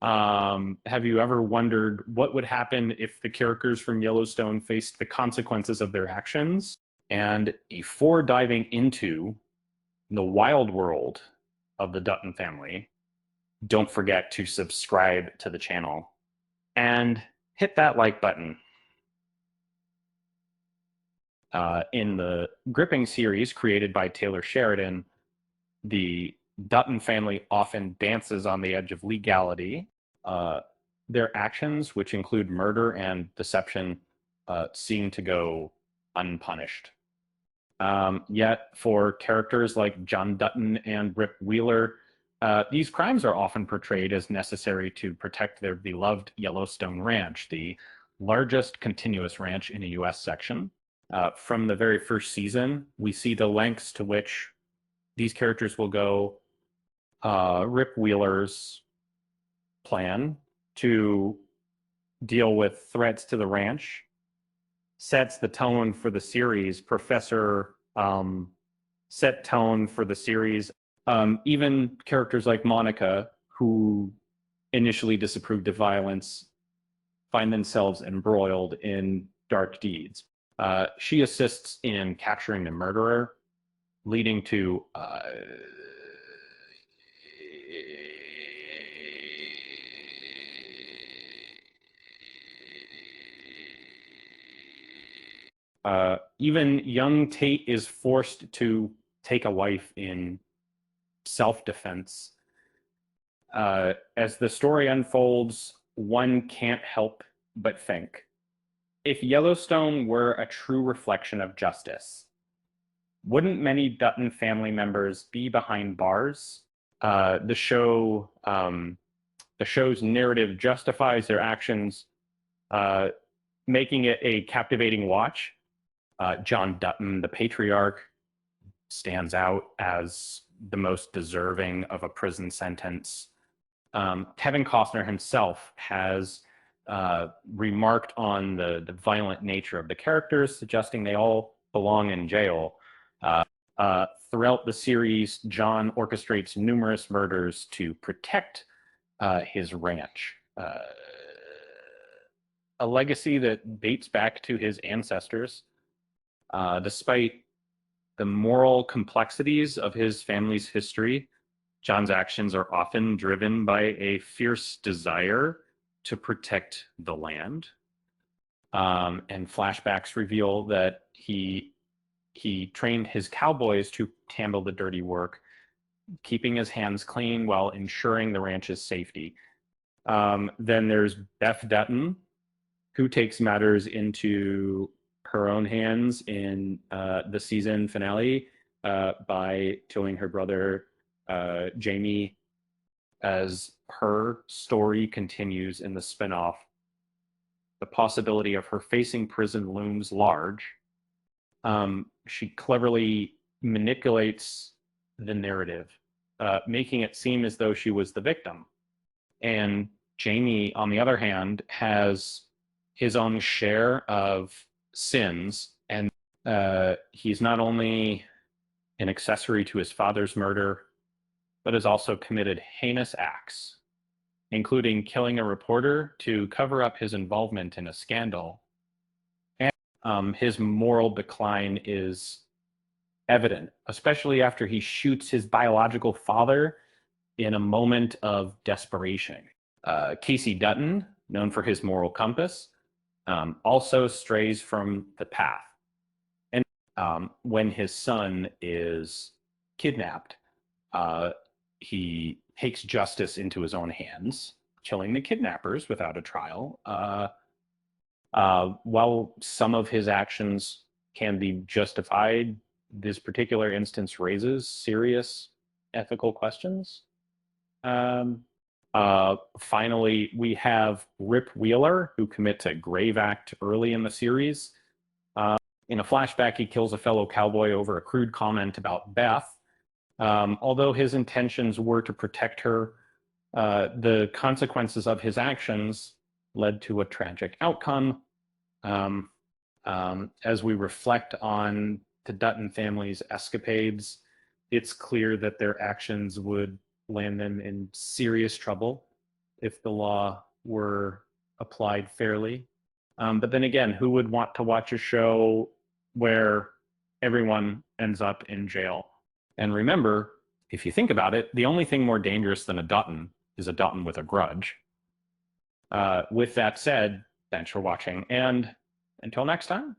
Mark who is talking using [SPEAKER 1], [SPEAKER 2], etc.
[SPEAKER 1] Have you ever wondered what would happen if the characters from Yellowstone faced the consequences of their actions? And before diving into the wild world of the Dutton family, don't forget to subscribe to the channel and hit that like button. In the gripping series created by Taylor Sheridan, the Dutton family often dances on the edge of legality. Their actions, which include murder and deception, seem to go unpunished. Yet for characters like John Dutton and Rip Wheeler, these crimes are often portrayed as necessary to protect their beloved Yellowstone Ranch, the largest continuous ranch in a U.S. section. From the very first season, we see the lengths to which these characters will go. Rip Wheeler's plan to deal with threats to the ranch sets the tone for the series. Professor set tone for the series. Even characters like Monica, who initially disapproved of violence, find themselves embroiled in dark deeds. She assists in capturing the murderer, leading to even young Tate is forced to take a wife in self-defense. As the story unfolds, one can't help but think, if Yellowstone were a true reflection of justice, wouldn't many Dutton family members be behind bars? The show's narrative justifies their actions, making it a captivating watch. John Dutton, the patriarch, stands out as the most deserving of a prison sentence. Kevin Costner himself has remarked on the violent nature of the characters, suggesting they all belong in jail. Throughout the series, John orchestrates numerous murders to protect his ranch, a legacy that dates back to his ancestors. Despite the moral complexities of his family's history, John's actions are often driven by a fierce desire to protect the land. And flashbacks reveal that he trained his cowboys to handle the dirty work, keeping his hands clean while ensuring the ranch's safety. Then there's Beth Dutton, who takes matters into her own hands in the season finale by killing her brother Jamie. As her story continues in the spinoff, the possibility of her facing prison looms large. She cleverly manipulates the narrative, making it seem as though she was the victim. And Jamie, on the other hand, has his own share of sins, and he's not only an accessory to his father's murder, but has also committed heinous acts, including killing a reporter to cover up his involvement in a scandal. And his moral decline is evident, especially after he shoots his biological father in a moment of desperation. Kayce Dutton, known for his moral compass, also strays from the path. And when his son is kidnapped, he takes justice into his own hands, killing the kidnappers without a trial. While some of his actions can be justified, this particular instance raises serious ethical questions. Finally, we have Rip Wheeler, who commits a grave act early in the series. In a flashback, he kills a fellow cowboy over a crude comment about Beth. Although his intentions were to protect her, the consequences of his actions led to a tragic outcome. As we reflect on the Dutton family's escapades, it's clear that their actions would land them in serious trouble if the law were applied fairly. But then again, who would want to watch a show where everyone ends up in jail? And remember, if you think about it, the only thing more dangerous than a Dutton is a Dutton with a grudge. With that said, thanks for watching, and until next time.